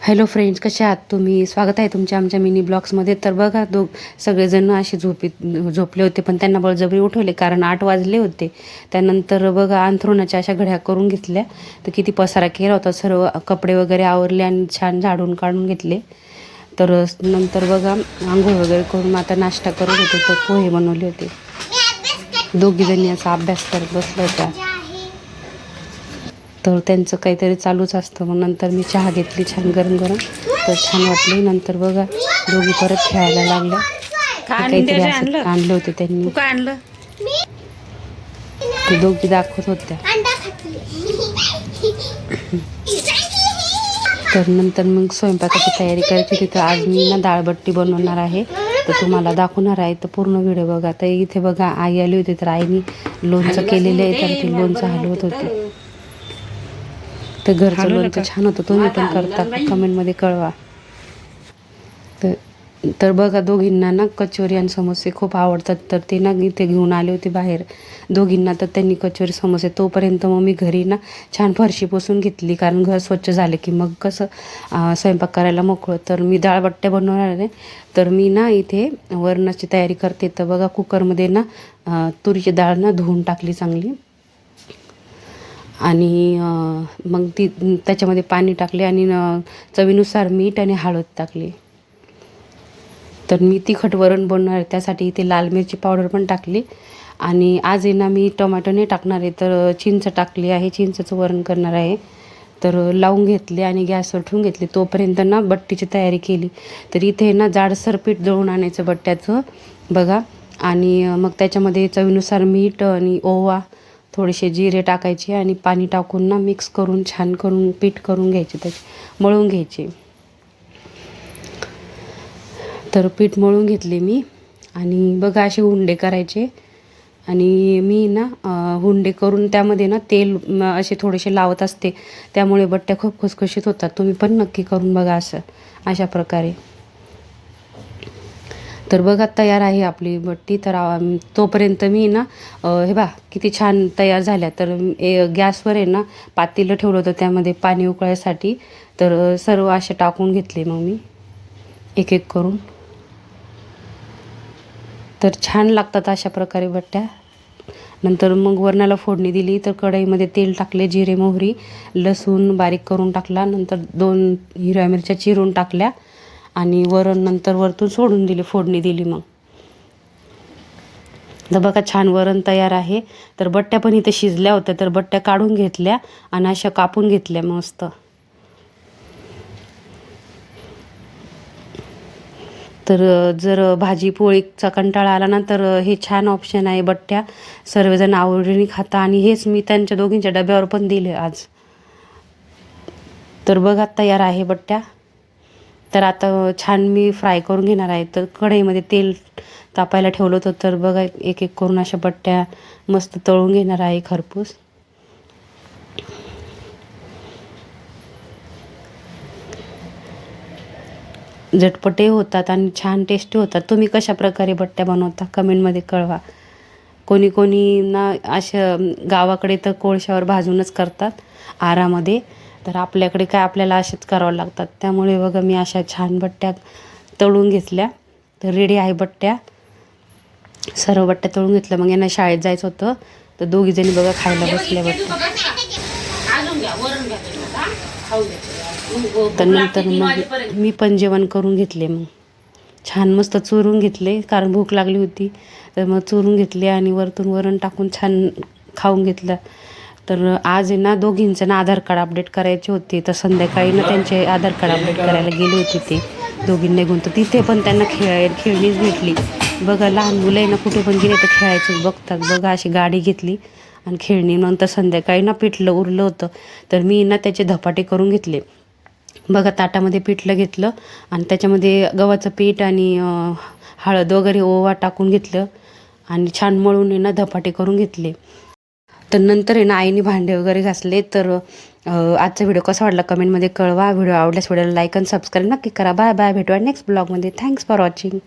Hello friends, कसे आहात तुम्ही? स्वागत आहे तुमच्या आमच्या मिनी ब्लॉग्समध्ये. तर बघा सगळेजण असे झोपले होते, पण त्यांना बळजबरी उठवले कारण 8 वाजले होते. त्यानंतर बघा अंथरुणाच्या अशा घड्या करून घेतल्या. तर किती पसारा केला होता, सर्व कपडे वगैरे आवरले आणि छान झाडून काढून घेतले. तर नंतर बघा आंघोळ वगैरे करून आता नाश्ता करत होतो. तर पोहे बनवले होते. दोघीजणी असा अभ्यास करत बसल्या होत्या. तर त्यांचं काहीतरी चालूच असतं. मग नंतर मी चहा घेतली छान गरम गरम, तर छान वाटली. नंतर बघा दोघी परत खेळायला लागल्या. काहीतरी आणलं होते त्यांनी, काय आणलं ते दोघी दाखवत होत्या. तर नंतर मग स्वयंपाकाची तयारी करायची होती. तर आज मी ना डाळबट्टी बनवणार आहे, तर तुम्हाला दाखवणार आहे. तर पूर्ण व्हिडिओ बघा. तर इथे बघा आई आली होती, तर आईने लोणचं केलेलं आहे, तर ते लोणचं हलवत होते. तर घरचं लोणचं छान होतं. तुम्ही पण करता कमेंटमध्ये कळवा. तर बघा दोघींना ना कचोरी आणि समोसे खूप आवडतात. तर ते ना इथे घेऊन आले होते बाहेर दोघींना. तर त्यांनी कचोरी समोसे, तोपर्यंत मग मी घरी ना छान फरशी पुसून घेतली, कारण घर स्वच्छ झाले की मग कसं स्वयंपाक करायला मोकळं. तर मी डाळबट्ट्या बनवणार आहे. तर मी ना इथे वरणाची तयारी करते. तर बघा कुकरमध्ये ना तुरीची डाळ ना धुवून टाकली चांगली, आणि मग ती त्याच्यामध्ये पाणी टाकले आणि चवीनुसार मीठ आणि हळद टाकली. तर मी तिखट वरण बनवणार आहे, त्यासाठी इथे लाल मिरची पावडर पण टाकली. आणि आज आहे ना मी टोमॅटो नाही टाकणार आहे, तर चिंच टाकली आहे. चिंचचं वरण करणार आहे. तर लावून घेतले आणि गॅसवर ठेवून घेतले. तोपर्यंत ना बट्टीची तयारी केली. तर इथे ना जाडसर पीठ दळून आणायचं बट्ट्याचं बघा. आणि मग त्याच्यामध्ये चवीनुसार मीठ आणि ओवा, थोडेसे जिरे टाकायचे आणि पाणी टाकून ना मिक्स करून छान करून पीठ करून घ्यायचे, त्याचे मळून घ्यायचे. तर पीठ मळून घेतले मी. आणि बघा असे हुंडे करायचे. आणि मी ना हुंडे करून त्यामध्ये ना तेल असे थोडेसे लावत असते, त्यामुळे बट्ट्या खूप खुसखुशीत होतात. तुम्ही पण नक्की करून बघा अशा प्रकारे. तर बघा तयार आहे आपली बट्टी. तर तोपर्यंत मी ना हे बघा किती छान तयार झाल्या. तर गॅसवर आहे ना पातेलं ठेवलं होतं, त्यामध्ये पाणी उकळायसाठी. तर सर्व असे टाकून घेतले मग मी एक एक करून. तर छान लागतात अशा प्रकारे बट्ट्या. नंतर मग वरणाला फोडणी दिली. तर कढईमध्ये तेल टाकले, जिरे मोहरी लसूण बारीक करून टाकला. नंतर 2 हिरव्या मिरच्या चिरून टाकल्या आणि वरण नंतर वरतून सोडून दिली, फोडणी दिली. मग तर बघा छान वरण तयार आहे. तर बट्ट्या पण इथे शिजल्या होत्या, तर बट्ट्या काढून घेतल्या आणि अशा कापून घेतल्या मस्त. तर जर भाजी पोळीचा कंटाळा आला ना, तर हे छान ऑप्शन आहे बट्ट्या. सर्वजण आवडीने खाता आणि हेच मी त्यांच्या दोघींच्या डब्यावर पण दिले आज. तर बघा तयार आहे बट्ट्या. तर आता छान मी फ्राय करून घेणार आहे. तर कढईमध्ये तेल तापायला ठेवलं होतं. तर बघा एक एक करून अशा बट्ट्या मस्त तळून घेणार आहे खरपूस. झटपटे होतात आणि छान टेस्टी होतात. तुम्ही कशा प्रकारे बट्ट्या बनवता कमेंटमध्ये कळवा. कोणी कोणी ना अशा गावाकडे तर कोळशावर भाजूनच करतात आरामध्ये. तर आपल्याकडे काय आपल्याला असेच करावं लागतात. त्यामुळे बघा मी अशा छान बट्ट्या तळून घेतल्या. तर रेडी आहे बट्ट्या. सर्व बट्ट्या तळून घेतल्या. मग यांना शाळेत जायचं होतं, तर दोघीजणी बघा खायला बसल्या बट्ट्या. तर नंतर मग मी पण जेवण करून घेतले. मग छान मस्त चुरून घेतले, कारण भूक लागली होती. तर मग चुरून घेतले आणि वरतून वरण टाकून छान खाऊन घेतलं. तर आज आहे ना दोघींचं ना आधार कार्ड अपडेट करायचे होते. तर संध्याकाळी ना त्यांचे आधार कार्ड अपडेट करायला गेले होते ते दोघींना निघून. तर तिथे पण त्यांना खेळणीच भेटली. बघा लहान मुलं आहे ना कुठे पण गेले तर खेळायचं बघतात. बघा अशी गाडी घेतली आणि खेळणी. नंतर संध्याकाळी ना पिठलं उरलं होतं, तर मी ना त्याचे धपाटे करून घेतले. बघा ताटामध्ये पिठलं घेतलं आणि त्याच्यामध्ये गव्हाचं पीठ आणि हळद वगैरे ओवा टाकून घेतलं आणि छान मळून आहे ना धपाटे करून घेतले. तर नंतर आहे ना आईने भांडे वगैरे घासले. तर आजचा व्हिडिओ कसा वाटला कमेंटमध्ये कळवा. व्हिडिओ आवडल्यास व्हिडिओला लाईक आणि सबस्क्राईब नक्की करा. Bye bye. भेटूया नेक्स्ट ब्लॉगमध्ये. Thanks for watching.